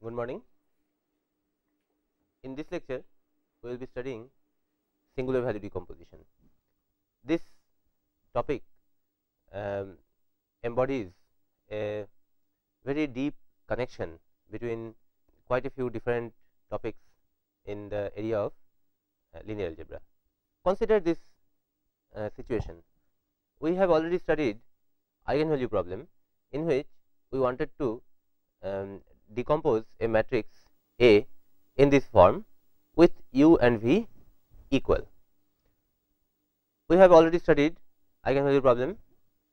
Good morning. In this lecture, we will be studying singular value decomposition. This topic embodies a very deep connection between quite a few different topics in the area of linear algebra. Consider this situation. We have already studied eigenvalue problem, in which we wanted to decompose a matrix A in this form with u and v equal. We have already studied eigenvalue problem,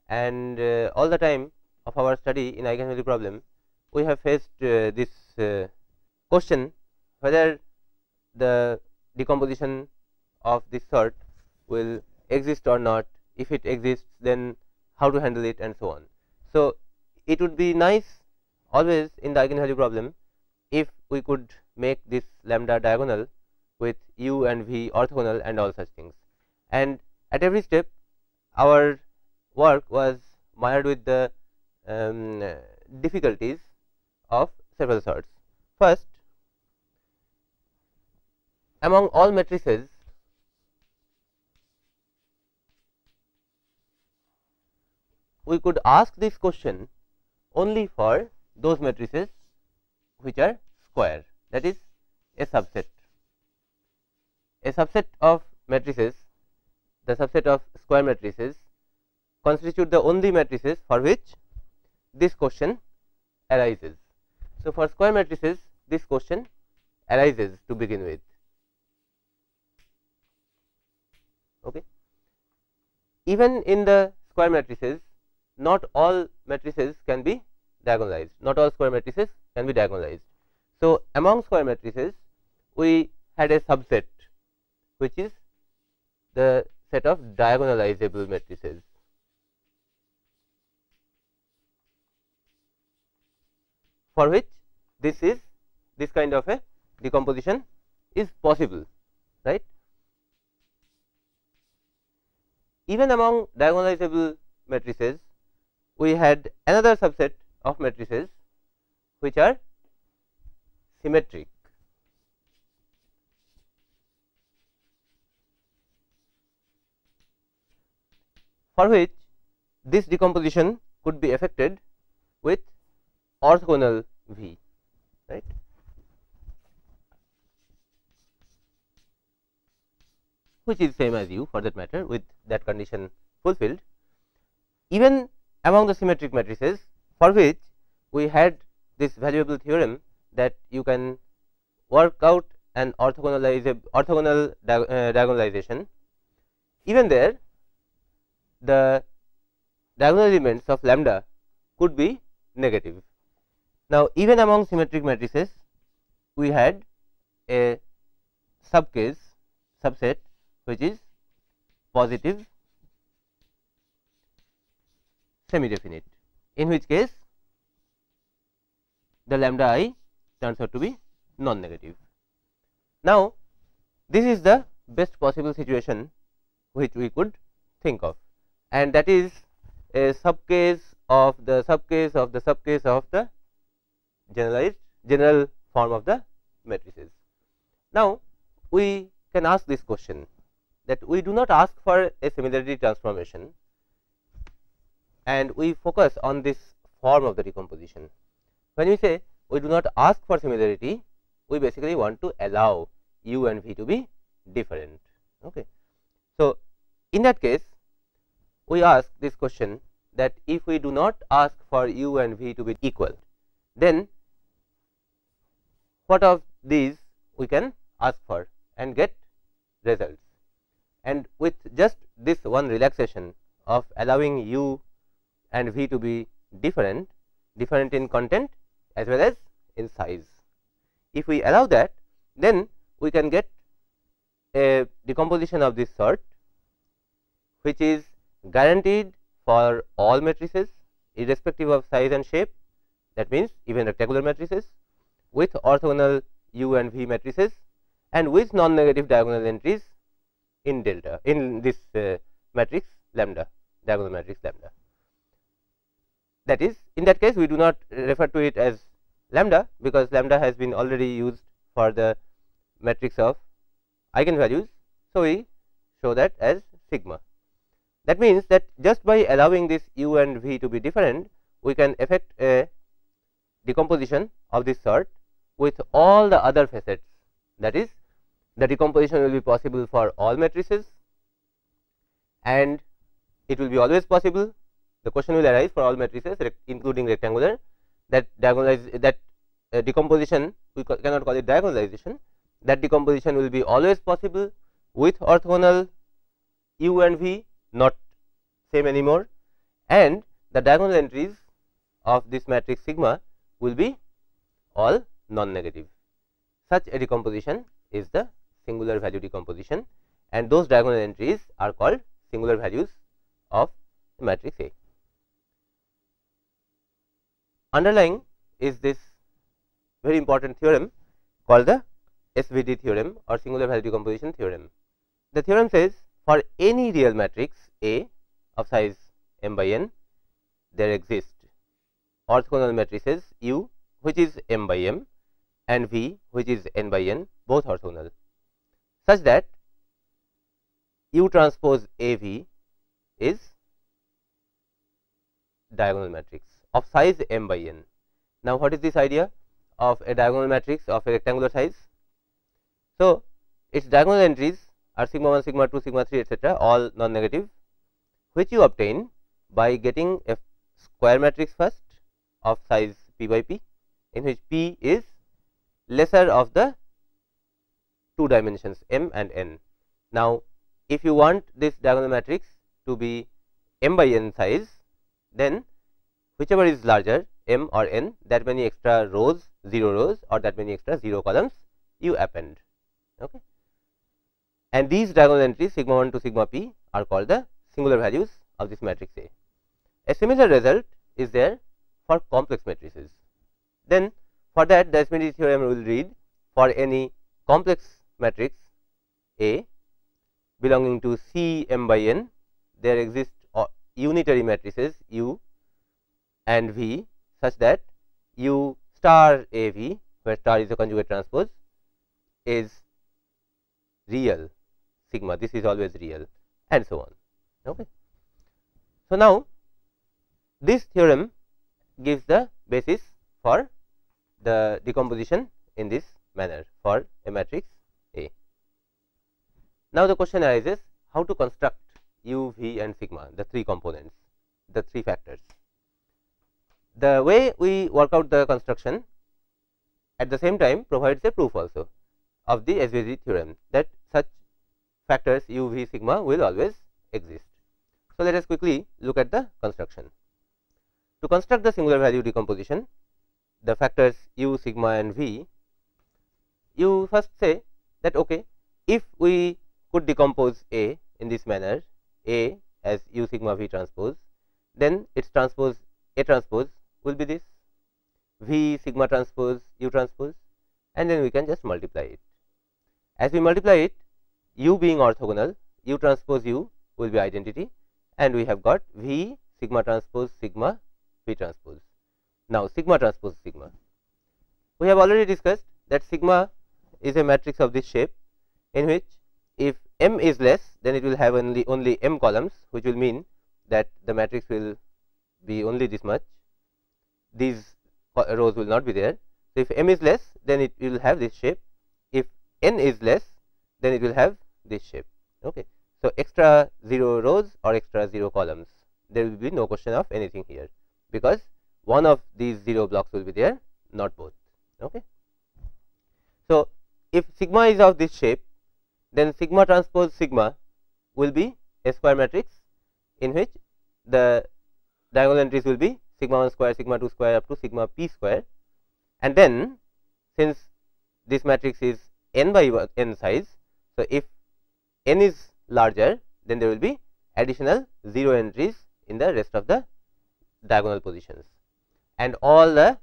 and all the time of our study in eigenvalue problem, we have faced this question whether the decomposition of this sort will exist or not. If it exists, then how to handle it, and so on. So, it would be nice always in the eigenvalue problem if we could make this lambda diagonal with u and v orthogonal and all such things. And at every step, our work was mired with the difficulties of several sorts. First, among all matrices, we could ask this question only for those matrices which are square, that is a subset. A subset of matrices, the subset of square matrices, constitute the only matrices for which this question arises. So, for square matrices, this question arises to begin with. Okay. Even in the square matrices, not all matrices can be diagonalized, not all square matrices can be diagonalized. So, among square matrices, we had a subset which is the set of diagonalizable matrices. For which this kind of a decomposition is possible, right. Even among diagonalizable matrices, we had another subset of matrices which are symmetric. For which this decomposition could be effected with orthogonal V, right. Which is same as u for that matter, with that condition fulfilled. Even among the symmetric matrices, for which we had this valuable theorem that you can work out an orthogonal diagonalization, even there the diagonal elements of lambda could be negative. Now, even among symmetric matrices, we had a subset which is positive semi-definite, in which case the lambda I turns out to be non-negative. Now, this is the best possible situation which we could think of, and that is a subcase of the subcase of the subcase of the general form of the matrices. Now, we can ask this question, that we do not ask for a similarity transformation, and we focus on this form of the decomposition. When we say we do not ask for similarity, we basically want to allow u and v to be different. Okay. So, in that case, we ask this question, that if we do not ask for u and v to be equal, then what of these we can ask for and get results. And with just this one relaxation of allowing u and v to be different in content as well as in size, if we allow that, then we can get a decomposition of this sort, which is guaranteed for all matrices irrespective of size and shape, that means even rectangular matrices, with orthogonal u and v matrices, and with non-negative diagonal entries in delta in this matrix lambda, diagonal matrix lambda. That is, in that case we do not refer to it as lambda, because lambda has been already used for the matrix of eigenvalues. So, we show that as sigma. That means that just by allowing this u and v to be different, we can effect a decomposition of this sort with all the other facets. That is, the decomposition will be possible for all matrices, and it will be always possible. The question will arise for all matrices including rectangular, that decomposition, we cannot call it diagonalization, that decomposition will be always possible with orthogonal u and v, not same anymore, and the diagonal entries of this matrix sigma will be all non-negative. Such a decomposition is the singular value decomposition, and those diagonal entries are called singular values of the matrix A. Underlying is this very important theorem called the SVD theorem, or singular value decomposition theorem. The theorem says, for any real matrix A of size m by n, there exist orthogonal matrices U, which is m by m, and V, which is n by n, both orthogonal, such that U transpose A V is diagonal matrix of size m by n. Now, what is this idea of a diagonal matrix of a rectangular size? So, its diagonal entries are sigma 1, sigma 2, sigma 3, etc., all non-negative, which you obtain by getting a square matrix first of size p by p, in which p is lesser of the two dimensions m and n. Now, if you want this diagonal matrix to be m by n size, then whichever is larger, m or n, that many extra rows, 0 rows, or that many extra 0 columns you append. Okay. And these diagonal entries sigma 1 to sigma p are called the singular values of this matrix A. A similar result is there for complex matrices. Then for that, the SVD theorem will read, for any complex matrix A belonging to C m by n, there exist unitary matrices U and V, such that U star A V, where star is a conjugate transpose, is real sigma. This is always real, and so on. Okay. So, now this theorem gives the basis for the decomposition in this manner for a matrix A. Now, the question arises, how to construct U, V and sigma, the three components, the three factors. The way we work out the construction at the same time provides a proof also of the SVD theorem, that such factors U, V, sigma will always exist. So, let us quickly look at the construction. To construct the singular value decomposition, the factors U, sigma and V, you first say that okay, if we could decompose A in this manner, A as U sigma V transpose, then its transpose A transpose will be this, V sigma transpose U transpose, and then we can just multiply it. As we multiply it, U being orthogonal, U transpose U will be identity, and we have got V sigma transpose sigma V transpose. Now, sigma transpose sigma, we have already discussed that sigma is a matrix of this shape, in which if m is less, then it will have only m columns, which will mean that the matrix will be only this much, these rows will not be there. So, if m is less, then it will have this shape, if n is less, then it will have this shape. Okay. So, extra 0 rows or extra 0 columns, there will be no question of anything here, because one of these 0 blocks will be there, not both. Okay. So, if sigma is of this shape, then sigma transpose sigma will be a square matrix, in which the diagonal entries will be sigma 1 square, sigma 2 square up to sigma p square, and then since this matrix is n by n size, so if n is larger, then there will be additional 0 entries in the rest of the diagonal positions, and all the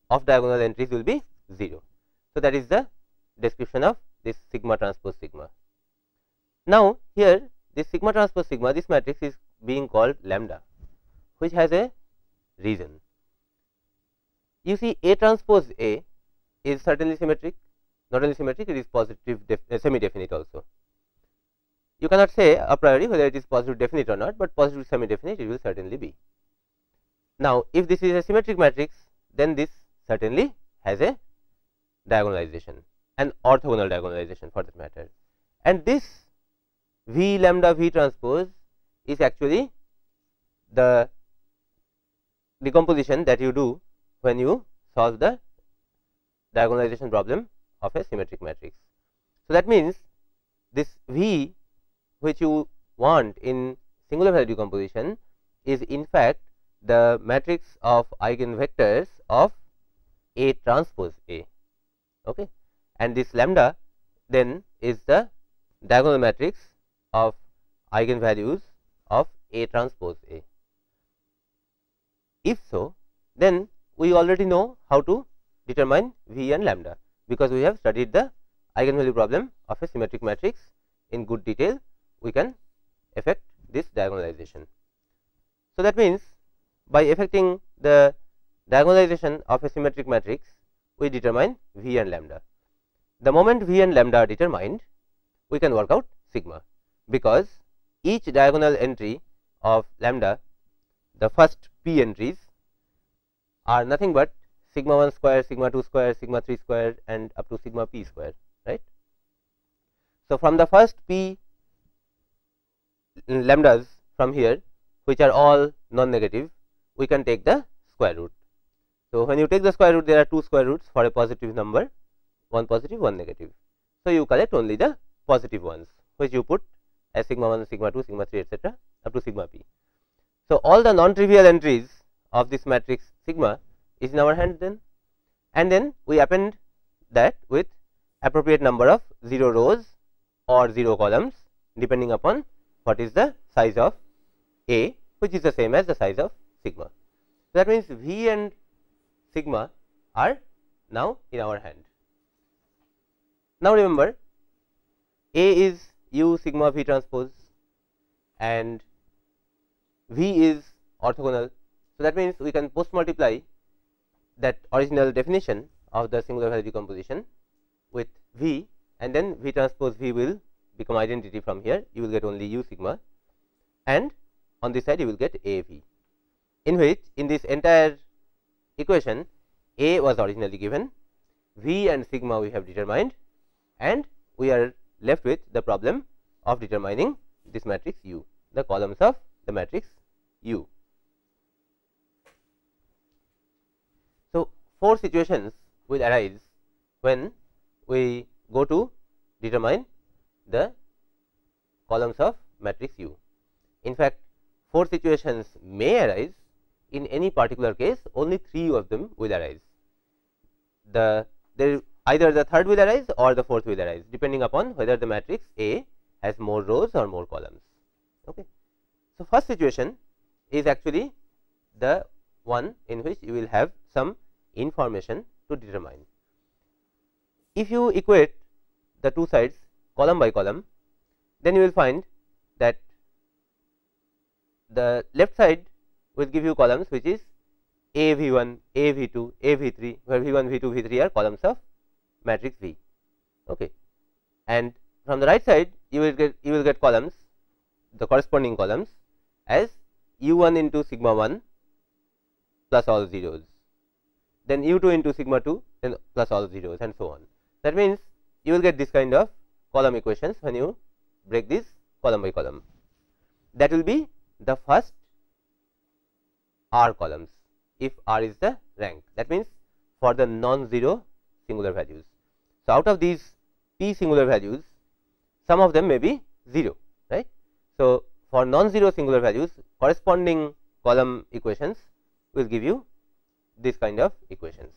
off diagonal entries will be 0. So, that is the description of this sigma transpose sigma. Now, here this sigma transpose sigma, this matrix is being called lambda, which has a reason. you see A transpose A is certainly symmetric, not only symmetric, it is positive semi definite also. You cannot say a priori whether it is positive definite or not, but positive semi definite it will certainly be. Now, if this is a symmetric matrix, then this certainly has a diagonalization, an orthogonal diagonalization for that matter, and this V lambda V transpose is actually the decomposition that you do when you solve the diagonalization problem of a symmetric matrix. So, that means this V which you want in singular value decomposition is in fact the matrix of eigenvectors of A transpose A, okay. And this lambda then is the diagonal matrix of eigenvalues of A transpose A. If so, then we already know how to determine V and lambda, because we have studied the eigenvalue problem of a symmetric matrix in good detail. We can effect this diagonalization. So, that means by effecting the diagonalization of a symmetric matrix, we determine V and lambda. The moment V and lambda are determined, we can work out sigma, because each diagonal entry of lambda, the first p entries, are nothing but sigma 1 square, sigma 2 square, sigma 3 square and up to sigma p square, right. So, from the first p lambdas from here, which are all non-negative, we can take the square root. So, when you take the square root, there are two square roots for a positive number, one positive, one negative. So, you collect only the positive ones, which you put as sigma 1, sigma 2, sigma 3 etc. up to sigma p. So, all the non-trivial entries of this matrix sigma is in our hand then, and then we append that with appropriate number of 0 rows or 0 columns depending upon what is the size of A, which is the same as the size of sigma. So, that means V and sigma are now in our hand. Now, remember A is U sigma V transpose and V is orthogonal. So, that means we can post multiply that original definition of the singular value decomposition with V, and then V transpose V will become identity from here. You will get only U sigma, and on this side you will get A V, in which in this entire equation A was originally given, V and sigma we have determined, and we are left with the problem of determining this matrix U, the columns of the matrix U. So, 4 situations will arise when we go to determine the columns of matrix U. In fact, 4 situations may arise. In any particular case, only 3 of them will arise. Either the third will arise or the fourth will arise, depending upon whether the matrix A has more rows or more columns. Okay. So, first situation is actually the one in which you will have some information to determine. If you equate the two sides column by column, then you will find that the left side will give you columns which is A V 1, A V 2, A V 3, where V 1, V 2, V 3 are columns of matrix V. Okay. And from the right side you will get columns, the corresponding columns as U 1 into sigma 1 plus all zeros, then U 2 into sigma 2 then plus all zeros, and so on. That means you will get this kind of column equations when you break this column by column. That will be the first R columns, if R is the rank. That means for the non-zero singular values. So, out of these p singular values, some of them may be 0, right. So, for non-zero singular values, corresponding column equations will give you this kind of equations,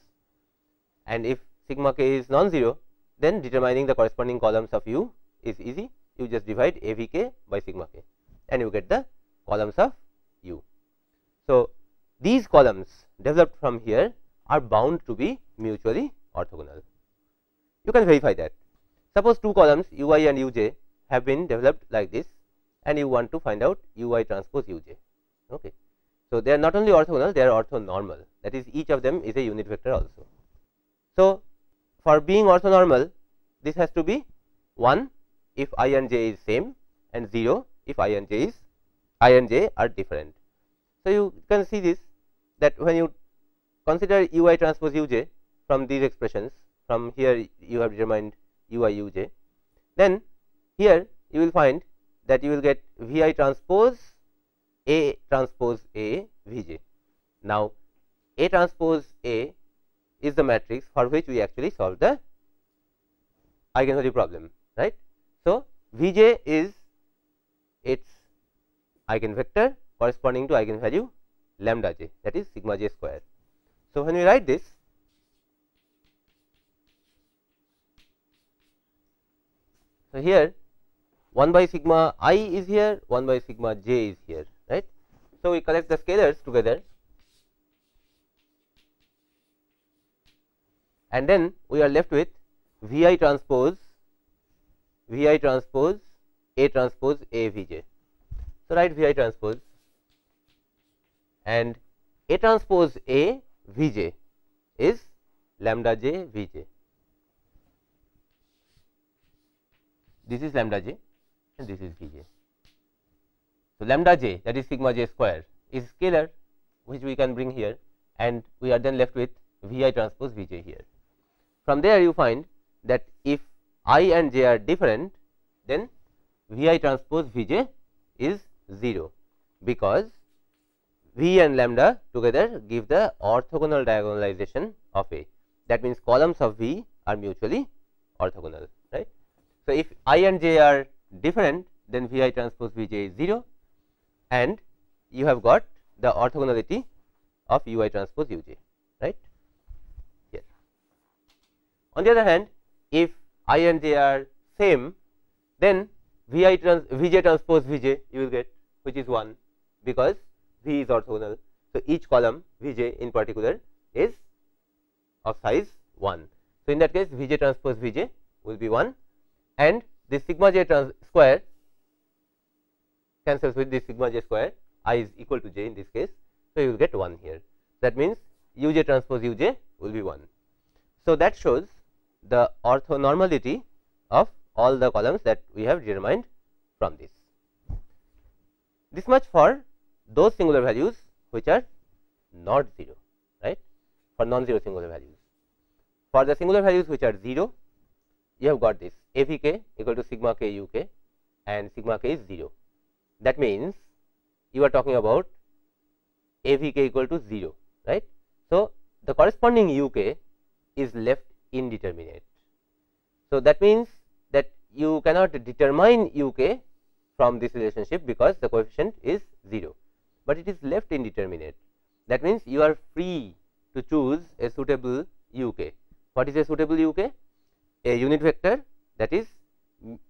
and if sigma k is non-zero, then determining the corresponding columns of U is easy. You just divide A V k by sigma k and you get the columns of U. So, these columns developed from here are bound to be mutually orthogonal. You can verify that. Suppose two columns U I and U j have been developed like this, and you want to find out U I transpose U j. Okay. So, they are not only orthogonal, they are orthonormal, that is each of them is a unit vector also. So, for being orthonormal, this has to be 1 if I and j is same and 0 if I and j are different. So, you can see this, that when you consider u I transpose u j from these expressions, from here you have determined u I u j, then here you will find that you will get V I transpose A transpose A V j. Now, A transpose A is the matrix for which we actually solve the eigenvalue problem, right. So, V j is its eigenvector corresponding to eigenvalue lambda j, that is sigma j square. So, when we write this, so here 1 by sigma I is here, 1 by sigma j is here, right. So, we collect the scalars together and then we are left with V I transpose A transpose A V j. So, write V I transpose and A transpose A V j is lambda j V j. This is lambda j and this is V j. So, lambda j, that is sigma j square, is scalar which we can bring here and we are then left with V I transpose V j here. From there you find that if I and j are different, then V I transpose V j is 0, because V and lambda together give the orthogonal diagonalization of A. That means, columns of V are mutually orthogonal, right. So, if I and j are different, then V I transpose V j is 0 and you have got the orthogonality of U I transpose U j, right. Yes. On the other hand, if I and j are same, then V j transpose V j you will get, which is 1, because V is orthogonal. So, each column V j in particular is of size 1. So, in that case V j transpose V j will be 1 and this sigma j square cancels with this sigma j square, I is equal to j in this case. So, you will get 1 here. That means, U j transpose U j will be 1. So, that shows the orthonormality of all the columns that we have determined from this. This much for those singular values which are not 0, right, for non-zero singular values. For the singular values which are 0, you have got this A V k equal to sigma k u k and sigma k is 0. That means, you are talking about A V k equal to 0, right. So, the corresponding u k is left indeterminate. So, that means that you cannot determine u k from this relationship, because the coefficient is 0, but it is left indeterminate. That means, you are free to choose a suitable u k. What is a suitable u k? A unit vector that is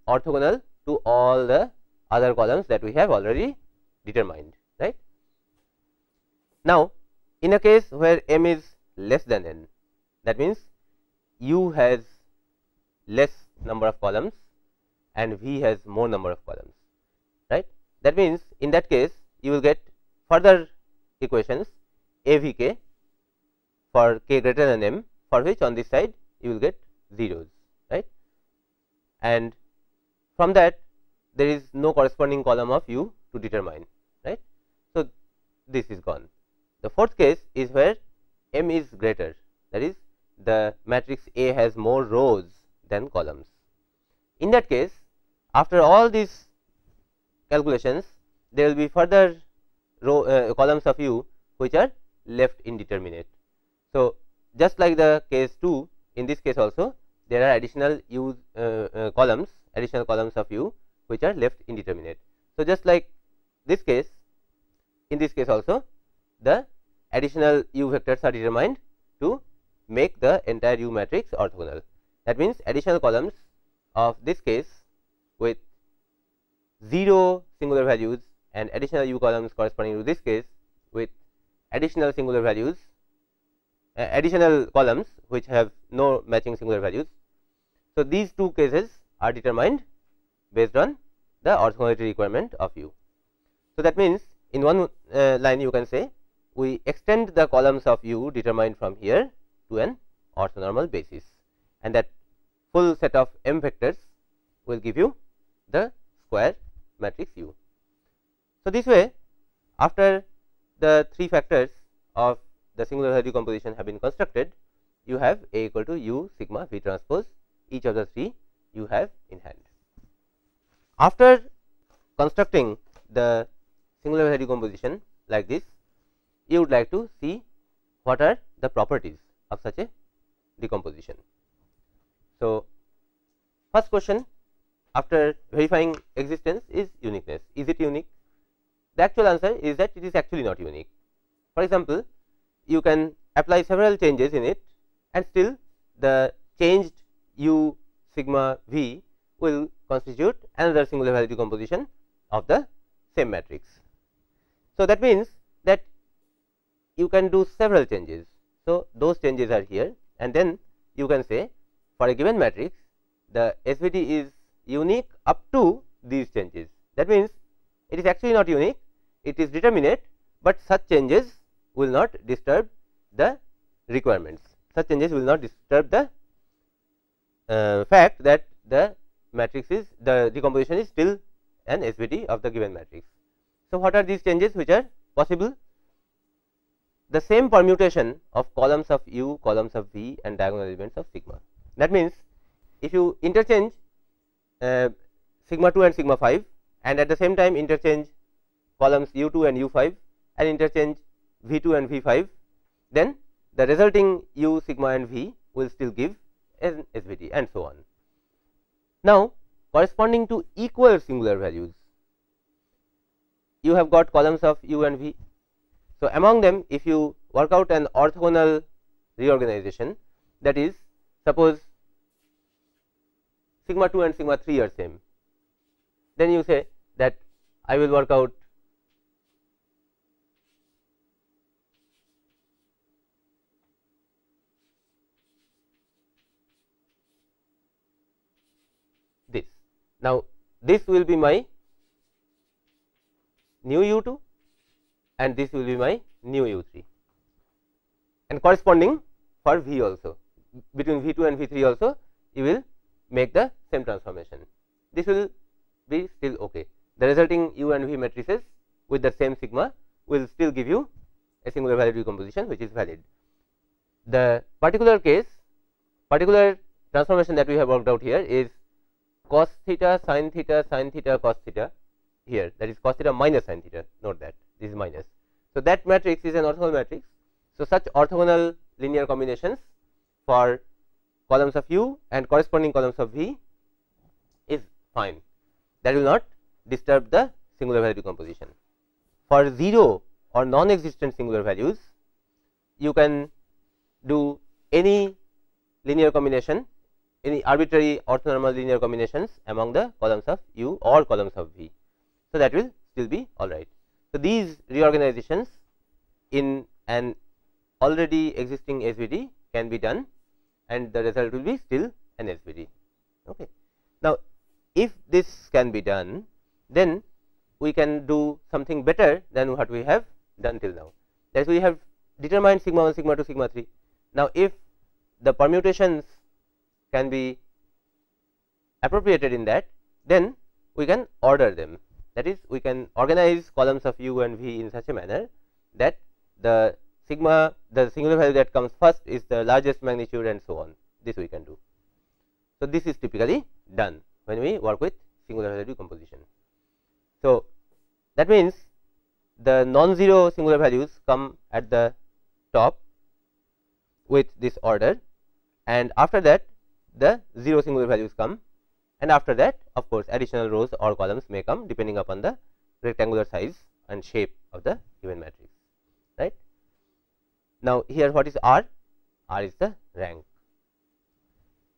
orthogonal to all the other columns that we have already determined, right. Now, in a case where m is less than n, that means, u has less number of columns and v has more number of columns, right. That means, in that case you will get further equations A V k for k greater than m, for which on this side you will get zeros, right, and from that there is no corresponding column of u to determine, right. So, this is gone. The fourth case is where m is greater, that is the matrix A has more rows than columns. In that case, after all these calculations, there will be further columns of u which are left indeterminate. So, just like the case 2, in this case also there are additional additional columns of u which are left indeterminate. So, just like this case, in this case also the additional u vectors are determined to make the entire u matrix orthogonal. That means, additional columns of this case with 0 singular values and additional u columns corresponding to this case with additional singular values, additional columns which have no matching singular values. So, these two cases are determined based on the orthogonality requirement of u. So, that means, in one line you can say we extend the columns of U determined from here to an orthonormal basis, and that full set of m vectors will give you the square matrix U. So, this way after the 3 factors of the singular value decomposition have been constructed, you have A equal to U sigma V transpose, each of the 3 you have in hand. After constructing the singular value decomposition like this, you would like to see what are the properties of such a decomposition. So, first question after verifying existence is uniqueness. Is it unique? The actual answer is that it is actually not unique. For example, you can apply several changes in it and still the changed U sigma V will constitute another singular value decomposition of the same matrix. So, that means that you can do several changes. So, those changes are here, and then you can say for a given matrix the SVD is unique up to these changes. That means it is actually not unique, it is determinate, but such changes will not disturb the requirements. Such changes will not disturb the fact that the matrix is the decomposition is still an SVD of the given matrix. So, what are these changes which are possible? The same permutation of columns of U, columns of V and diagonal elements of sigma. That means, if you interchange sigma 2 and sigma 5 and at the same time interchange columns U 2 and U 5 and interchange V 2 and V 5, then the resulting U sigma and V will still give an SVD and so on. Now, corresponding to equal singular values, you have got columns of U and V. So, among them if you work out an orthogonal reorganization, that is, suppose sigma 2 and sigma 3 are same, then you say that I will work out this. Now, this will be my new U 2 and this will be my new U 3, and corresponding for V also, between V 2 and V 3 also you will make the same transformation. This will be still okay. The resulting U and V matrices with the same sigma will still give you a singular value decomposition which is valid. The particular case, particular transformation that we have worked out here is cos theta sin theta cos theta here, that is cos theta minus sin theta, note that this is minus. So, that matrix is an orthogonal matrix. So, such orthogonal linear combinations for columns of U and corresponding columns of V is fine, that will not disturb the singular value decomposition. For 0 or non-existent singular values, you can do any linear combination, any arbitrary orthonormal linear combinations among the columns of U or columns of V. So, that will still be alright. So, these reorganizations in an already existing SVD can be done and the result will be still an SVD. Okay. Now, if this can be done, then we can do something better than what we have done till now. That is, we have determined sigma 1, sigma 2, sigma 3. Now, if the permutations can be appropriated in that, then we can order them. That is, we can organize columns of U and V in such a manner that the sigma, the singular value that comes first is the largest magnitude and so on. This we can do. So, this is typically done when we work with singular value decomposition. So, that means the non-zero singular values come at the top with this order, and after that the 0 singular values come, and after that of course additional rows or columns may come depending upon the rectangular size and shape of the given matrix, right. Now, here what is R? R is the rank,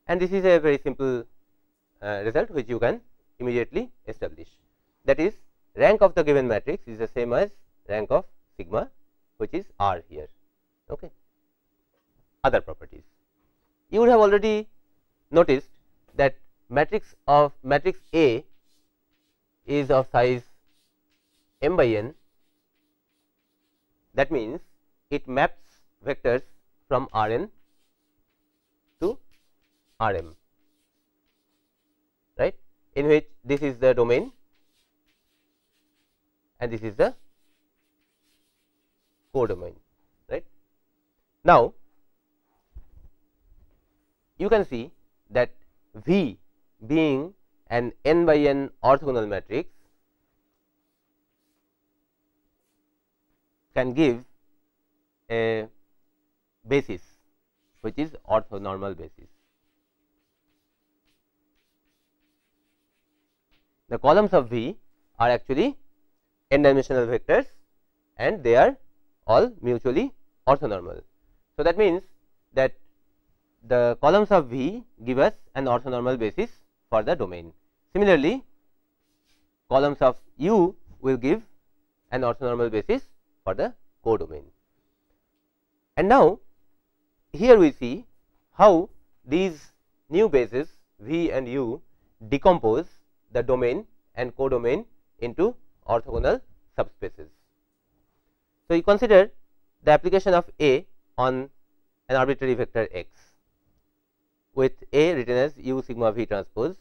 and this is a very simple result which you can immediately establish. That is, rank of the given matrix is the same as rank of sigma, which is R here. Okay. Other properties, you would have already noticed that matrix A is of size m by n That means it maps vectors from Rn to Rm, right, in which this is the domain and this is the codomain, right. Now, you can see that V being an n by n orthogonal matrix can give a basis which is orthonormal basis. The columns of V are actually n dimensional vectors and they are all mutually orthonormal. So, that means that the columns of V give us an orthonormal basis for the domain. Similarly, columns of U will give an orthonormal basis for the codomain. And now, here we see how these new bases V and U decompose the domain and codomain into orthogonal subspaces. So, you consider the application of A on an arbitrary vector x with A written as U sigma V transpose.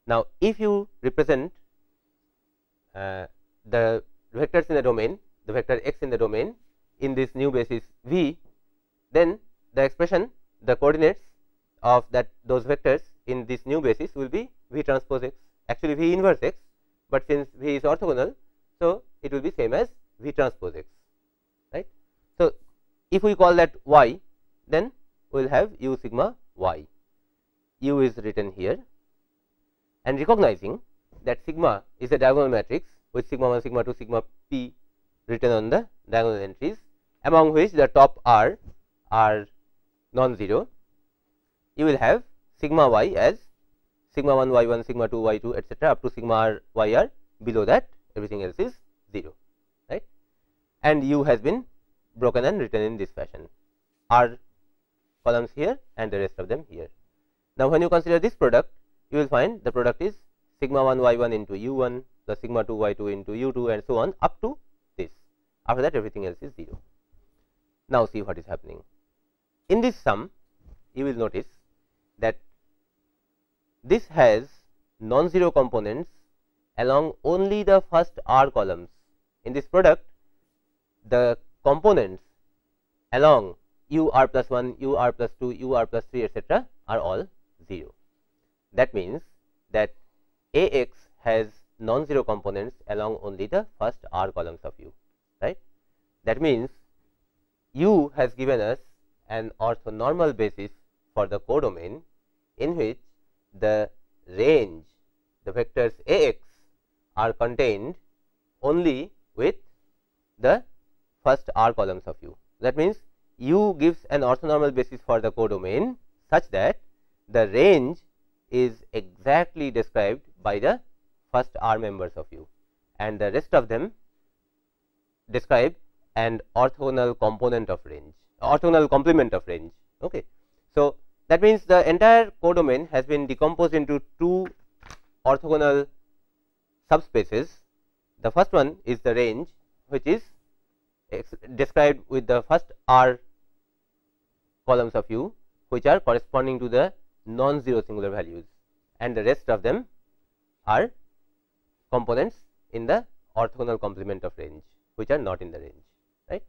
Now, if you represent the vectors in the domain, the vector x in the domain in this new basis V, then the expression, the coordinates of those vectors in this new basis will be V transpose x, actually V inverse x, but since V is orthogonal, so it will be same as V transpose x, right. So, if we call that y, then we will have U sigma y. U is written here, and recognizing that sigma is a diagonal matrix with sigma 1, sigma 2, sigma p written on the diagonal entries, among which the top r are non-zero, you will have sigma y as sigma 1 y 1, sigma 2 y 2, etc., up to sigma r y r. Below that, everything else is 0, right, and U has been broken and written in this fashion, R columns here and the rest of them here. Now, when you consider this product, you will find the product is sigma 1 y 1 into U 1 plus sigma 2 y 2 into U 2 and so on up to this. After that, everything else is 0. Now, see what is happening. In this sum, you will notice that this has non-zero components along only the first R columns. In this product, the components along U r plus 1, U r plus 2, U r plus 3, etc., are all 0. That means that A x has non-zero components along only the first R columns of U, right. That means U has given us an orthonormal basis for the codomain in which the range, the vectors A x are contained only with the first R columns of U. That means, U gives an orthonormal basis for the codomain such that the range is exactly described by the first R members of U, and the rest of them describe an orthogonal component of range, orthogonal complement of range. Okay. So, that means, the entire codomain has been decomposed into two orthogonal subspaces. The first one is the range, which is described with the first R columns of U, which are corresponding to the non-zero singular values, and the rest of them are components in the orthogonal complement of range, which are not in the range, right.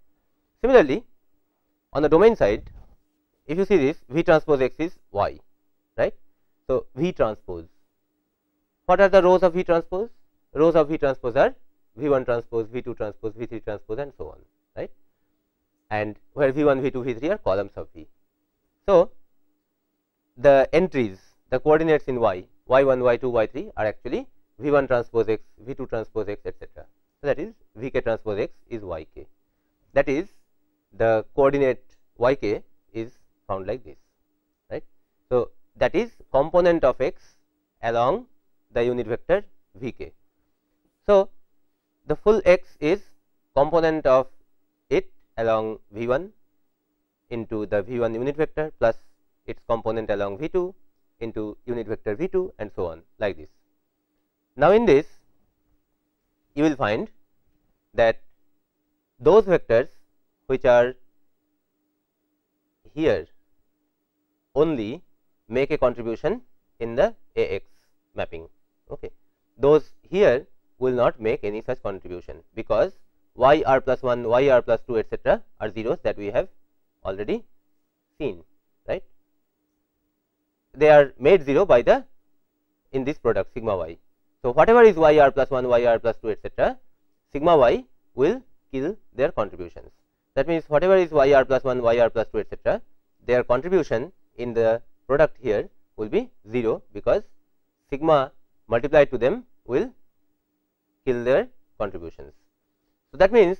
Similarly, on the domain side, if you see this, V transpose x is y, right. So, V transpose, what are the rows of V transpose? Rows of V transpose are V 1 transpose, V 2 transpose, V 3 transpose and so on, right, and where V 1, V 2, V 3 are columns of V. So, the entries, the coordinates in y, y 1, y 2, y 3 are actually V 1 transpose x, V 2 transpose x, etc. So, that is V k transpose x is y k, that is the coordinate y k is found like this, right. So, that is component of x along the unit vector V k. So, the full x is component of it along V 1 into the V 1 unit vector plus its component along V 2 into unit vector V 2 and so on like this. Now, in this you will find that those vectors which are here only make a contribution in the A x mapping. Okay. Those here will not make any such contribution, because y r plus 1, y r plus 2 etc. are zeros that we have already seen, right. They are made 0 by the in this product sigma y. So, whatever is y r plus 1, y r plus 2 etc., sigma y will kill their contributions. That means, whatever is y r plus 1, y r plus 2 etc., their contribution in the product here will be 0, because sigma multiplied to them will kill their contributions. So, that means,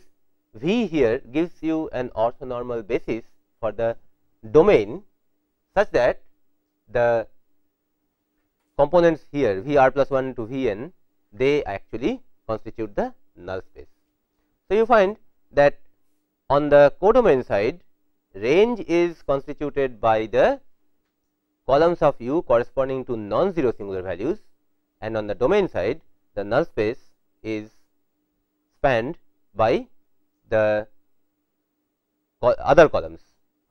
V here gives you an orthonormal basis for the domain such that the components here V r plus 1 to V n, they actually constitute the null space. So, you find that on the codomain side, range is constituted by the columns of U corresponding to non-zero singular values, and on the domain side, the null space is spanned by the other columns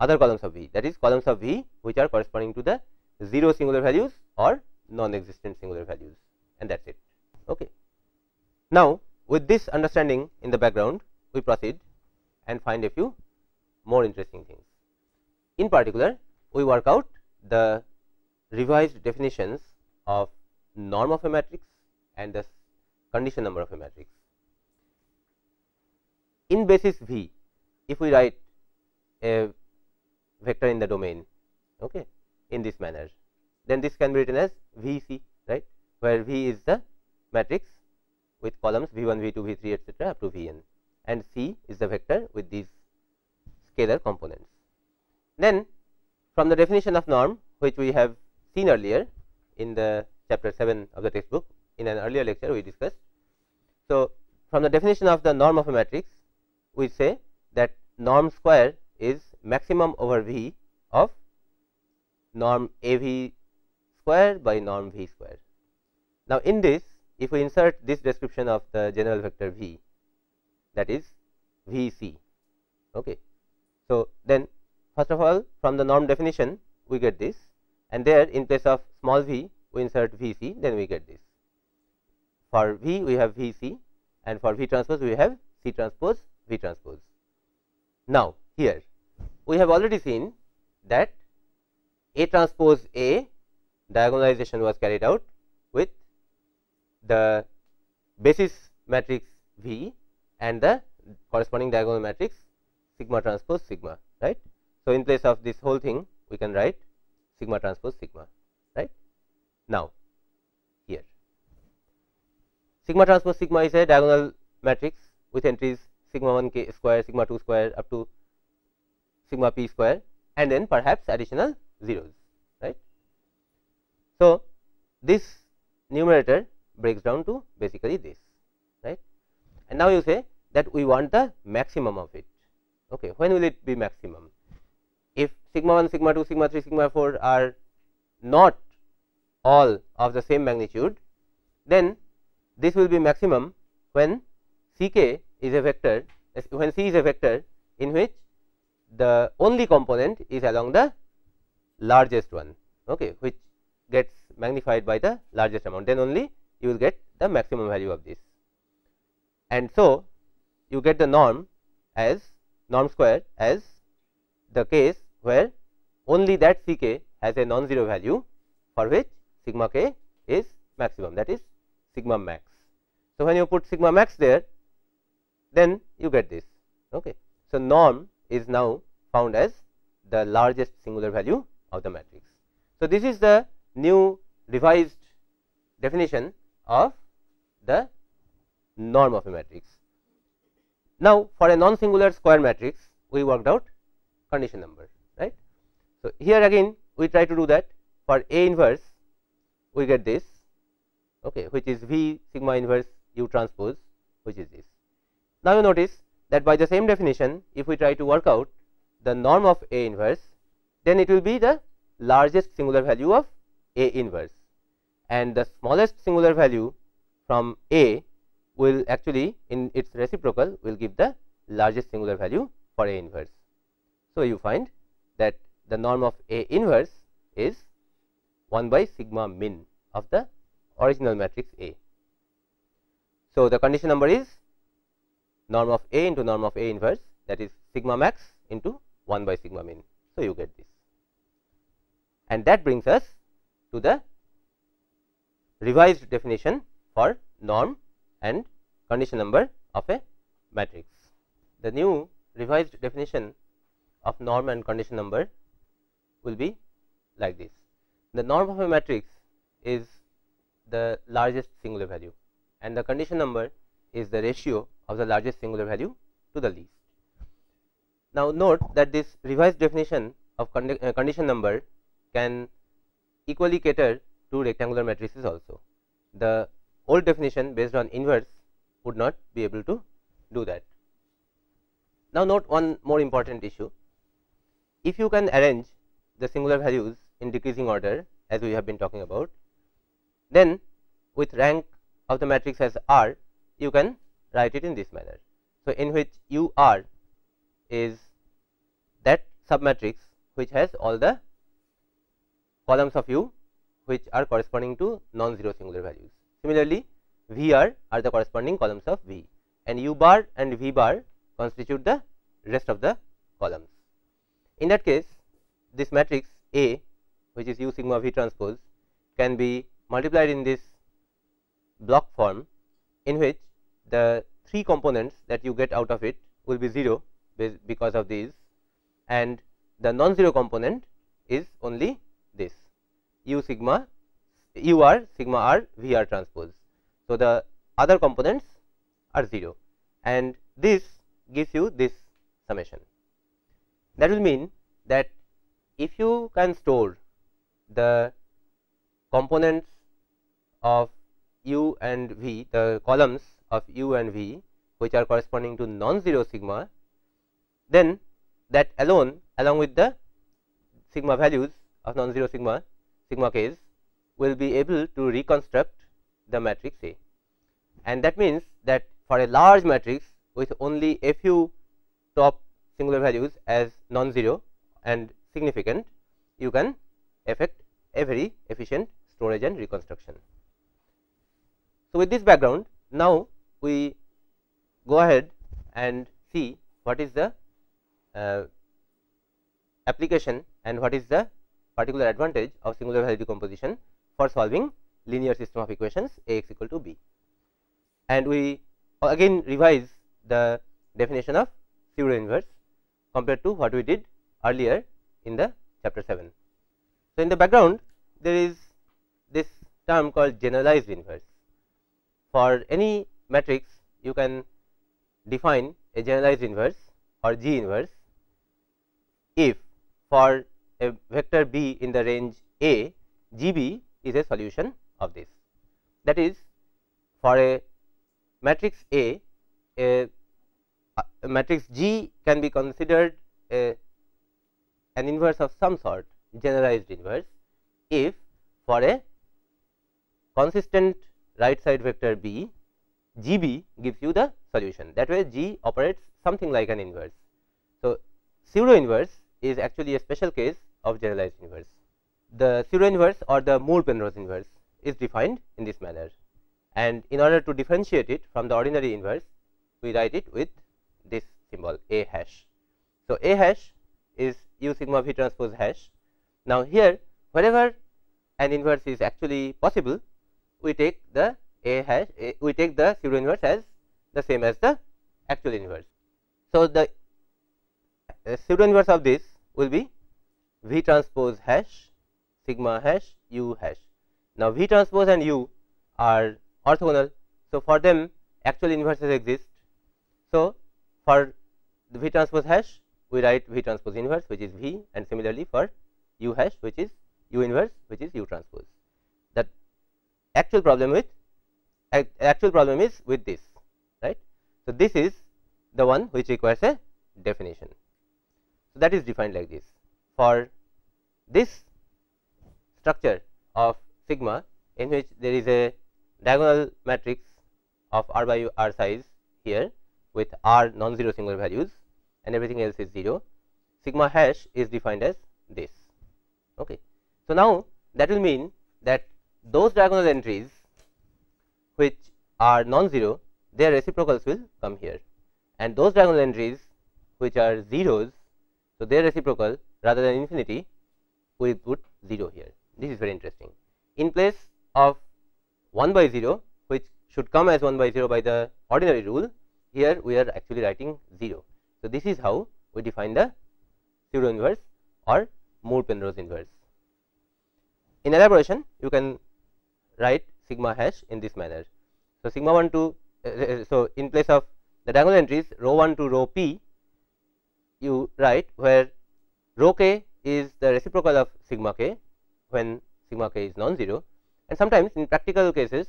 of V, that is columns of V which are corresponding to the 0 singular values or non-existent singular values, and that is it. Okay. Now, with this understanding in the background, we proceed and find a few more interesting things. In particular, we work out the revised definitions of norm of a matrix and the condition number of a matrix. In basis V, if we write a vector in the domain, okay, in this manner, then this can be written as V C, right, where V is the matrix with columns V 1, V 2, V 3 etc. up to V n, and C is the vector with these scalar components. Then, from the definition of norm, which we have seen earlier in the chapter 7 of the textbook, in an earlier lecture we discussed. So, from the definition of the norm of a matrix, we say that norm square is maximum over V of norm A V square by norm V square. Now, in this, if we insert this description of the general vector V, that is V C. Okay. So, then first of all, from the norm definition we get this, and there in place of small v we insert V C, then we get this. For V we have V C, and for V transpose we have C transpose V transpose. Now, here we have already seen that A transpose A diagonalization was carried out with the basis matrix V and the corresponding diagonal matrix sigma transpose sigma, right. So, in place of this whole thing we can write sigma transpose sigma, right. Now, here sigma transpose sigma is a diagonal matrix with entries sigma 1 k square, sigma 2 square up to sigma p square, and then perhaps additional zeros, right. So, this numerator breaks down to basically this, right. And now, you say that we want the maximum of it. Okay. When will it be maximum? If sigma 1, sigma 2, sigma 3, sigma 4 are not all of the same magnitude, then this will be maximum when C k is a vector, when C is a vector in which the only component is along the largest one, okay, which gets magnified by the largest amount, then only you will get the maximum value of this. And so, you get the norm as norm square as the case where only that C k has a non-zero value for which sigma k is maximum, that is sigma max. So, when you put sigma max there, then you get this. Okay. So, norm is now found as the largest singular value of the matrix. So, this is the new revised definition of the norm of a matrix. Now, for a non-singular square matrix, we worked out condition number, right. So, here again we try to do that. For A inverse, we get this, okay, which is V sigma inverse U transpose, which is this. Now, you notice that by the same definition, if we try to work out the norm of A inverse, then it will be the largest singular value of A inverse, and the smallest singular value from A will actually in its reciprocal will give the largest singular value for A inverse. So, you find that the norm of A inverse is 1 by sigma min of the original matrix A. So, the condition number is norm of A into norm of A inverse, that is sigma max into 1 by sigma min. So, you get this, and that brings us to the revised definition for norm and condition number of a matrix. The new revised definition of norm and condition number will be like this. The norm of a matrix is the largest singular value, and the condition number is the ratio of the largest singular value to the least. Now, note that this revised definition of condition number can equally cater to rectangular matrices also. The old definition based on inverse would not be able to do that. Now, note one more important issue. If you can arrange the singular values in decreasing order, as we have been talking about, then with rank of the matrix as R, you can write it in this manner. So, in which U R is that submatrix which has all the columns of U which are corresponding to non-zero singular values. Similarly, V R are the corresponding columns of V, and U bar and V bar constitute the rest of the columns. In that case, this matrix A, which is U sigma V transpose, can be multiplied in this block form, in which the 3 components that you get out of it will be 0 because of these, and the non-zero component is only this U sigma U R sigma R V R transpose. So, the other components are 0, and this gives you this summation. That will mean that if you can store the components of U and V, the columns of U and V which are corresponding to non-zero sigma, then that alone, along with the sigma values of non-zero sigma k's, will be able to reconstruct the matrix A. And that means that for a large matrix with only a few top singular values as non-zero and significant, you can effect a very efficient storage and reconstruction. So, with this background, now we go ahead and see what is the application and what is the particular advantage of singular value decomposition for solving linear system of equations A x equal to b. And we again revise the definition of pseudo inverse compared to what we did earlier in the chapter 7. So, in the background there is this term called generalized inverse. For any matrix, you can define a generalized inverse or G inverse if for a vector b in the range A, GB is a solution of this. That is, for a matrix A, a matrix G can be considered an inverse of some sort, generalized inverse, if for a consistent right side vector B, GB gives you the solution. That way, G operates something like an inverse. So, pseudo inverse is actually a special case of generalized inverse. The pseudo inverse or the Moore-Penrose inverse is defined in this manner, and in order to differentiate it from the ordinary inverse, we write it with this symbol A hash. So, A hash is U sigma V transpose hash. Now, here wherever an inverse is actually possible, we take the A hash, we take the pseudo inverse as the same as the actual inverse. So, the pseudo inverse of this will be V transpose hash sigma hash U hash. Now, V transpose and U are orthogonal. So, for them actual inverses exist. So, for the V transpose hash, we write V transpose inverse, which is V, and similarly for U hash, which is U inverse, which is U transpose. The actual problem is with this, right. So, this is the one which requires a definition. So, that is defined like this. For this structure of sigma, in which there is a diagonal matrix of R by R size here, with r non-zero singular values and everything else is 0, sigma hash is defined as this. Okay. So, now that will mean that those diagonal entries which are non-zero, their reciprocals will come here, and those diagonal entries which are zeros, so their reciprocal rather than infinity, we will put 0 here. This is very interesting. In place of 1 by 0, which should come as 1 by 0 by the ordinary rule, here we are actually writing 0. So, this is how we define the pseudo inverse or Moore-Penrose inverse. In elaboration, you can write sigma hash in this manner. So, sigma 1 to so in place of the diagonal entries rho 1 to rho p, you write where rho k is the reciprocal of sigma k when sigma k is non-zero, and sometimes in practical cases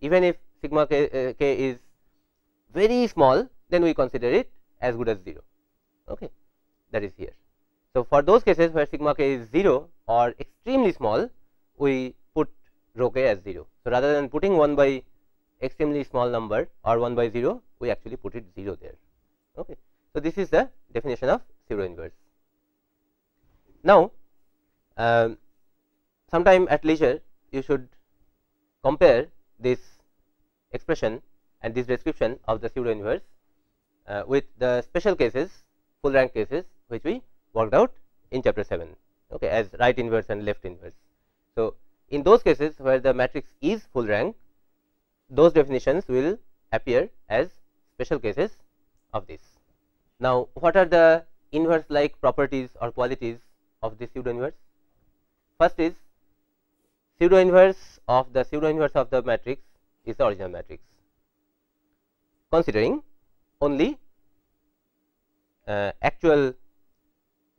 even if sigma k is very small, then we consider it as good as 0. Okay. That is here. So, for those cases where sigma k is 0 or extremely small, we put rho k as 0. So, rather than putting 1 by extremely small number or 1 by 0, we actually put it 0 there. Okay. So, this is the definition of pseudo inverse. Now, sometime at leisure you should compare this expression and this description of the pseudo inverse with the special cases, full rank cases, which we worked out in chapter 7, okay, as right inverse and left inverse. So, in those cases where the matrix is full rank, those definitions will appear as special cases of this. Now, what are the inverse like properties or qualities of this pseudo inverse? First is pseudo inverse of the pseudo inverse of the matrix is the original matrix, considering only actual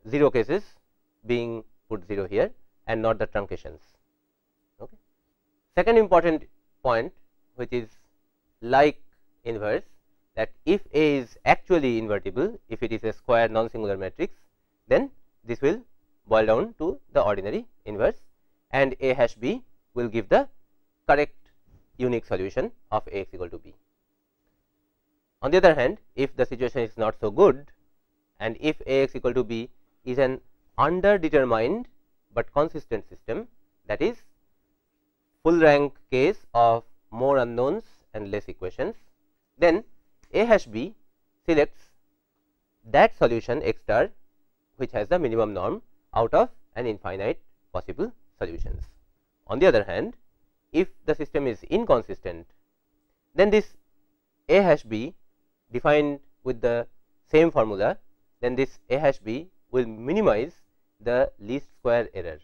0 cases being put 0 here and not the truncations. Okay. Second important point, which is like inverse, that if A is actually invertible, if it is a square non-singular matrix, then this will boil down to the ordinary inverse, and A hash B will give the correct unique solution of A x equal to B. On the other hand, if the situation is not so good and if A x equal to B is an underdetermined but consistent system, that is full rank case of more unknowns and less equations, then A hash B selects that solution x star which has the minimum norm out of an infinite possible solutions. On the other hand, if the system is inconsistent, then this A hash B defined with the same formula, then this A hash B will minimize the least square error.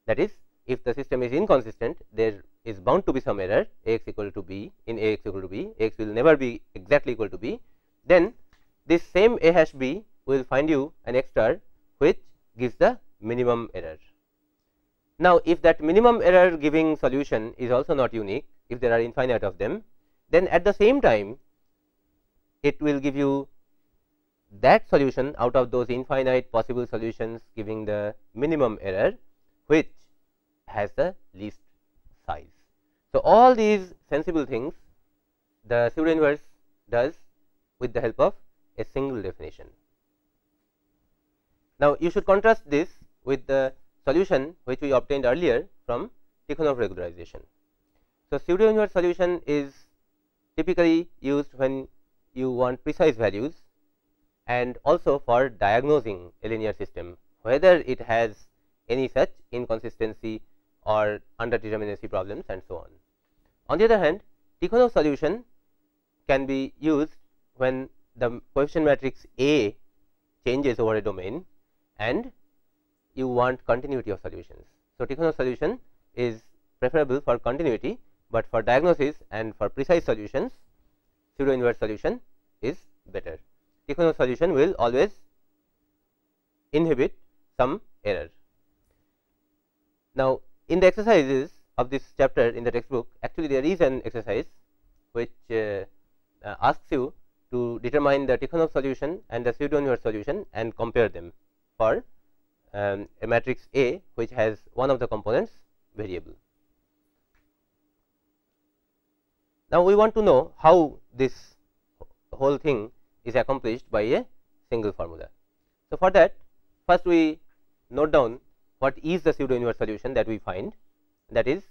That is, if the system is inconsistent, there is bound to be some error A x equal to B in A x equal to B, A x will never be exactly equal to B, then this same A hash B will find you an x star which gives the minimum error. Now, if that minimum error giving solution is also not unique, if there are infinite of them, then at the same time it will give you that solution out of those infinite possible solutions giving the minimum error which has the least size. So, all these sensible things the pseudo inverse does with the help of a single definition. Now, you should contrast this with the solution which we obtained earlier from Tikhonov regularization. So, pseudo inverse solution is typically used when you want precise values and also for diagnosing a linear system, whether it has any such inconsistency or underdeterminacy problems and so on. On the other hand, Tikhonov solution can be used when the coefficient matrix A changes over a domain and you want continuity of solutions. So, Tikhonov solution is preferable for continuity, but for diagnosis and for precise solutions, pseudo inverse solution is better. Tikhonov solution will always inhibit some error. Now, in the exercises of this chapter in the textbook, actually there is an exercise which asks you to determine the Tikhonov solution and the pseudo inverse solution and compare them for a matrix A which has one of the components variable. Now, we want to know how this whole thing is accomplished by a single formula. So, for that first we note down what is the pseudo inverse solution that we find, that is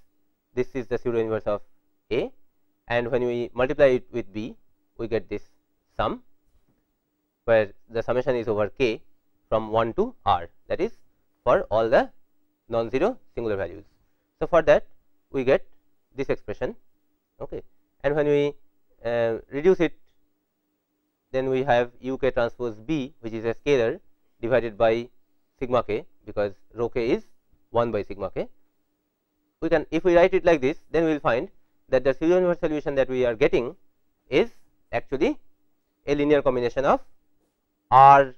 this is the pseudo inverse of A, and when we multiply it with B we get this sum where the summation is over k from 1 to r, that is for all the non-zero singular values. So, for that we get this expression, okay. And when we reduce it, then we have u k transpose B, which is a scalar divided by sigma k, because rho k is 1 by sigma k. We can, if we write it like this, then we will find that the pseudo inverse solution that we are getting is actually a linear combination of R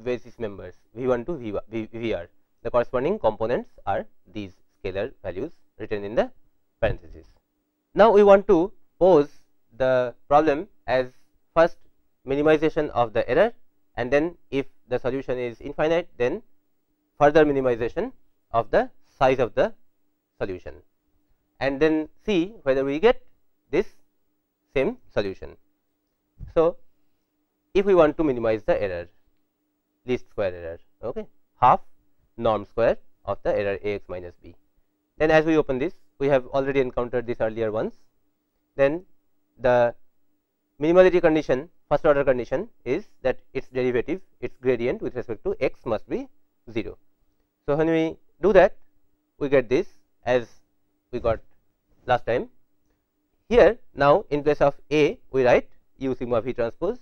basis members V1 to Vr. The corresponding components are these scalar values written in the parenthesis. Now, we want to pose the problem as first minimization of the error, and then if the solution is infinite, then further minimization of the size of the solution, and then see whether we get this same solution. So, if we want to minimize the error, least square error, okay, half norm square of the error A x minus b, then as we open this, we have already encountered this earlier once. Then the minimality condition, first order condition, is that its derivative, its gradient with respect to x must be 0. So, when we do that, we get this as we got last time. Here now in place of A we write u sigma v transpose,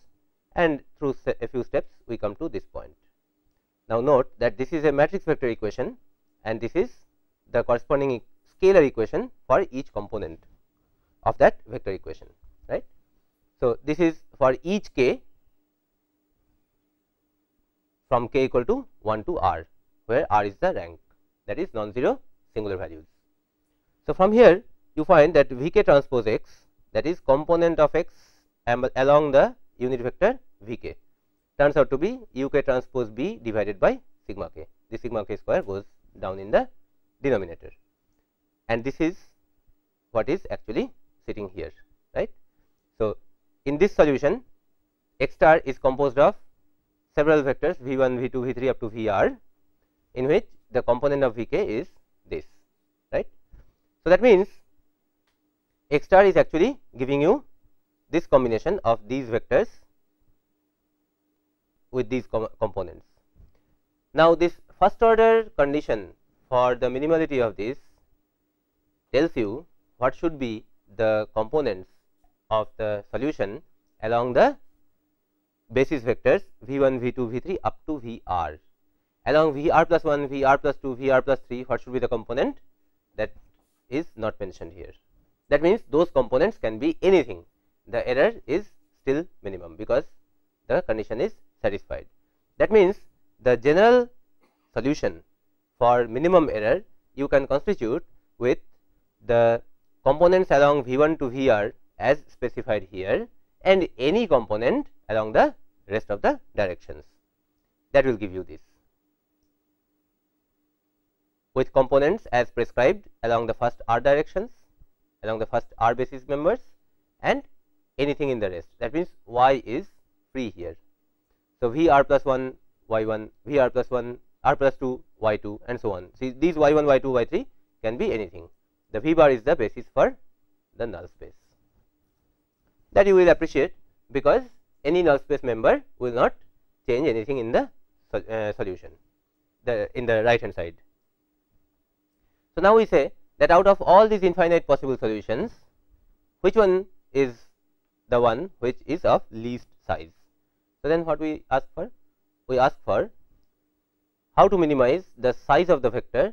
and through a few steps we come to this point. Now, note that this is a matrix vector equation and this is the corresponding scalar equation for each component of that vector equation, right. So, this is for each k from k equal to 1 to r, where r is the rank, that is non-zero singular values. So, from here you find that V k transpose x, that is component of x along the unit vector V k, turns out to be u k transpose b divided by sigma k. This sigma k square goes down in the denominator, and this is what is actually sitting here, right. So, in this solution x star is composed of several vectors v1, v2, v3 up to vr, in which the component of vk is this, right. So, that means x star is actually giving you this combination of these vectors with these components. Now, this first order condition for the minimality of this tells you what should be the components of the solution along the basis vectors v1, v2, v3 up to vr. Along vr plus 1, vr plus 2, vr plus 3, what should be the component? That is not mentioned here. That means those components can be anything. The error is still minimum because the condition is satisfied. That means the general solution for minimum error you can constitute with the components along v1 to vr as specified here, and any component along the rest of the directions. That will give you this, with components as prescribed along the first r directions, along the first r basis members, and anything in the rest. That means y is free here. So, vr plus 1 y1, vr plus 1 r plus 2 y2, and so on. See, these y1, y2, y3 can be anything. The v bar is the basis for the null space. That you will appreciate, because any null space member will not change anything in the solution, in the right hand side. So, now we say that out of all these infinite possible solutions, which one is the one which is of least size? So, then what we ask for? We ask for how to minimize the size of the vector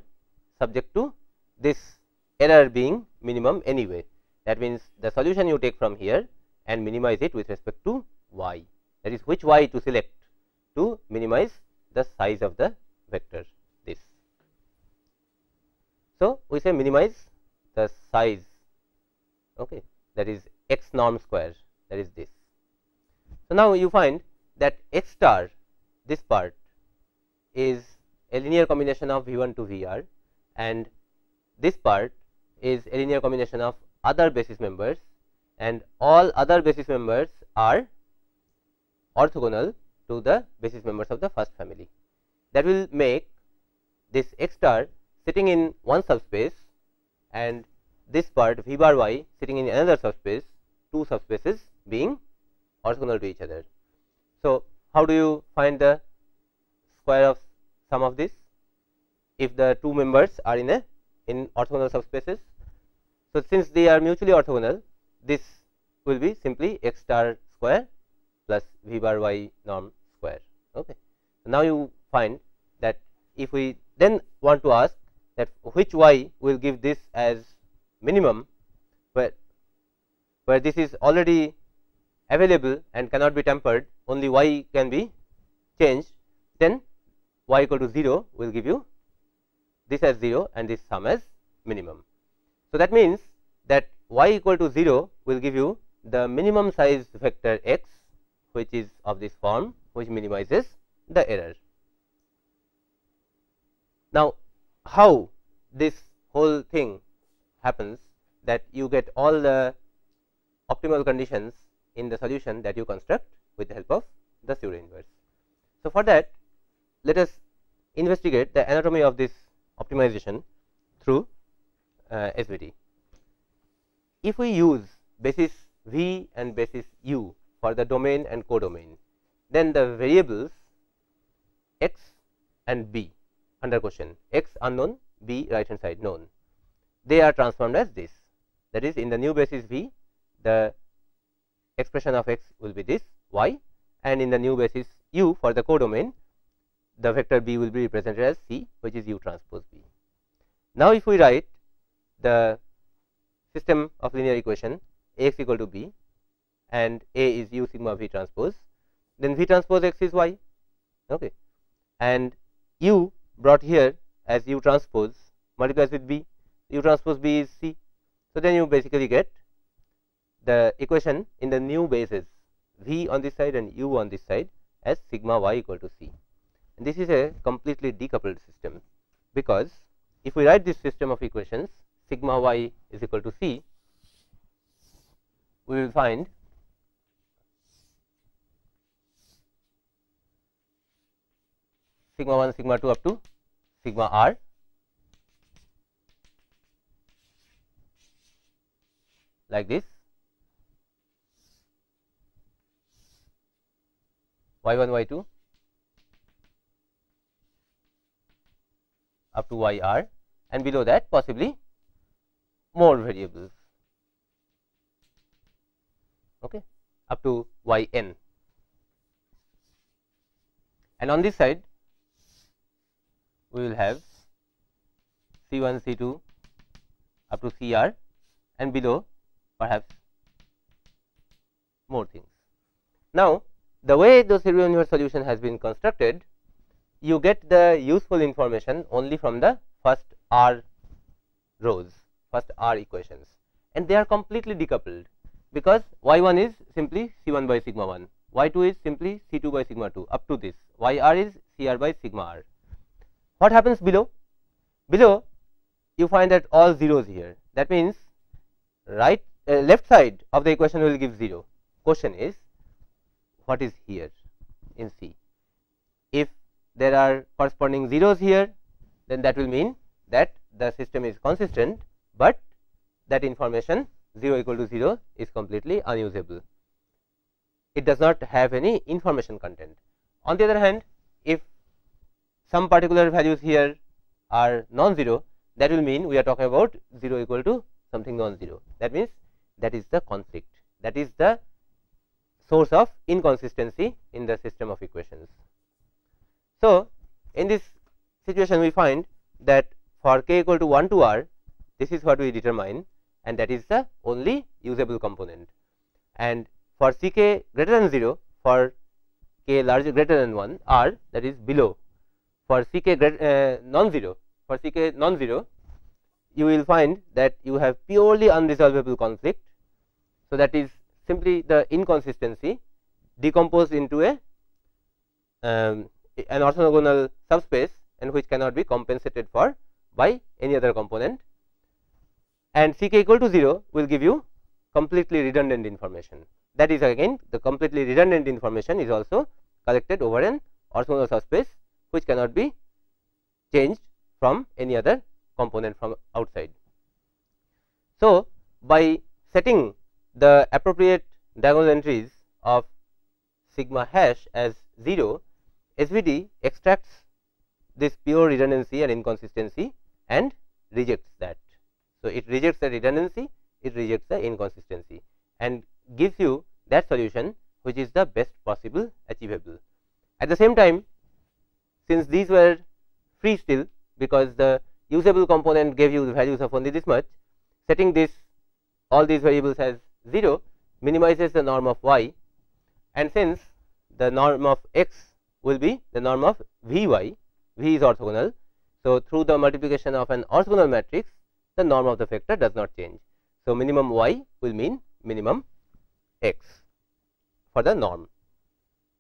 subject to this error being minimum anyway. That means the solution you take from here and minimize it with respect to y, that is which y to select to minimize the size of the vector, this. So, we say minimize the size, okay, that is x norm square, that is this. So, now you find that x star, this part, is a linear combination of v1 to vr, and this part is a linear combination of other basis members, and all other basis members are orthogonal to the basis members of the first family. That will make this x star sitting in one subspace and this part v bar y sitting in another subspace, two subspaces being orthogonal to each other. So, how do you find the square of sum of this if the two members are in orthogonal subspaces? So, since they are mutually orthogonal, this will be simply x star square plus v bar y norm square. Okay. So, now you find that if we then want to ask that which y will give this as minimum, where this is already available and cannot be tampered, only y can be changed, then y equal to 0 will give you this as 0 and this sum as minimum. So, that means that y equal to 0 will give you the minimum size vector x, which is of this form, which minimizes the error. Now, how this whole thing happens that you get all the optimal conditions in the solution that you construct with the help of the pseudo inverse. So, for that, let us investigate the anatomy of this optimization through SVT. If we use basis v and basis u for the domain and codomain, then the variables x and b under question, x unknown, b right hand side known, they are transformed as this. That is, in the new basis v, the expression of x will be this y, and in the new basis u for the codomain, the vector b will be represented as c, which is u transpose b. Now, if we write the system of linear equation Ax equal to b and A is u sigma v transpose, then v transpose x is y, okay, and u brought here as u transpose multiplies with b, u transpose b is c. So, then you basically get the equation in the new basis v on this side and u on this side as sigma y equal to c. And this is a completely decoupled system, because if we write this system of equations sigma y is equal to c, we will find sigma 1 sigma 2 up to sigma r like this, y1 y2 up to yr, and below that possibly more variables, okay, up to yn, and on this side we will have c1 c2 up to cr, and below perhaps more things. Now, the way the pseudo inverse solution has been constructed, you get the useful information only from the first r rows, first r equations, and they are completely decoupled, because y1 is simply c1 by sigma 1, y2 is simply c2 by sigma 2 up to this, yr is cr by sigma r. What happens below? Below you find that all zeros here, that means left side of the equation will give 0. Question is, what is here in C? If there are corresponding zeros here, then that will mean that the system is consistent, but that information 0 equal to 0 is completely unusable. It does not have any information content. On the other hand, if some particular values here are non-zero, that will mean we are talking about 0 equal to something non-zero. That means that is the conflict, that is the source of inconsistency in the system of equations. So, in this situation we find that for k equal to 1 to r, this is what we determine, and that is the only usable component, and for c k greater than 0, for k larger greater than 1 r, that is below, for c k non-zero, for c k non-zero, you will find that you have purely unresolvable conflict. So, that is simply the inconsistency decomposed into an orthogonal subspace, and which cannot be compensated for by any other component, and c k equal to 0 will give you completely redundant information. that is again the completely redundant information is also collected over an orthogonal subspace, which cannot be changed from any other component from outside. So, by setting the appropriate diagonal entries of sigma hash as 0, SVD extracts this pure redundancy and inconsistency and rejects that. So, it rejects the redundancy, it rejects the inconsistency and gives you that solution which is the best possible achievable. At the same time, since these were free still, because the usable component gave you the values of only this much, setting this all these variables as 0 minimizes the norm of y, and since the norm of x will be the norm of V y, V is orthogonal. So, through the multiplication of an orthogonal matrix, the norm of the vector does not change. So, minimum y will mean minimum x for the norm.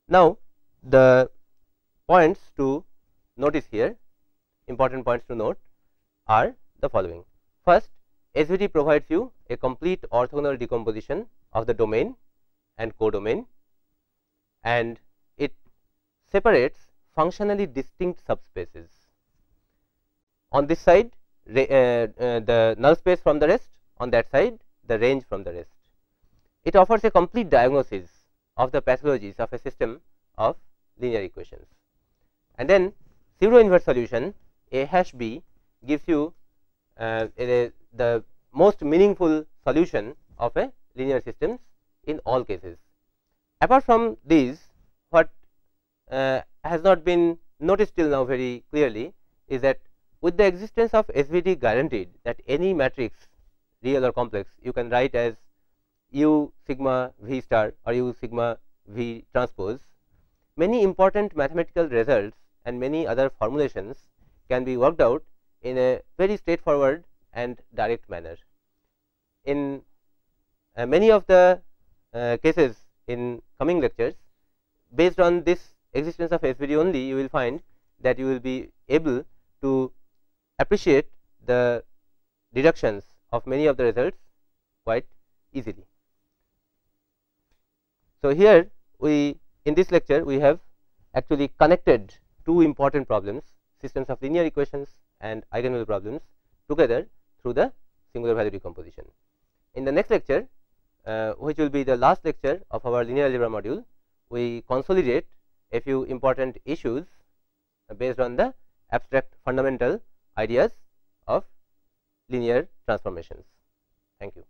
Now, the points to notice here, important points to note are the following. First, SVD provides you a complete orthogonal decomposition of the domain and codomain, and it separates functionally distinct subspaces. On this side, the null space from the rest, on that side the range from the rest. It offers a complete diagnosis of the pathologies of a system of linear equations. And then pseudo inverse solution A hash B gives you the most meaningful solution of a linear systems in all cases. Apart from these, what has not been noticed till now very clearly is that with the existence of SVD guaranteed that any matrix, real or complex, you can write as U sigma V star or U sigma V transpose, many important mathematical results and many other formulations can be worked out in a very straightforward and direct manner. In many of the cases in coming lectures, based on this existence of SVD only, you will find that you will be able to appreciate the deductions of many of the results quite easily. So, here we in this lecture we have actually connected two important problems, systems of linear equations and eigenvalue problems, together through the singular value decomposition. In the next lecture, which will be the last lecture of our linear algebra module, we consolidate a few important issues based on the abstract fundamental ideas of linear transformations. Thank you.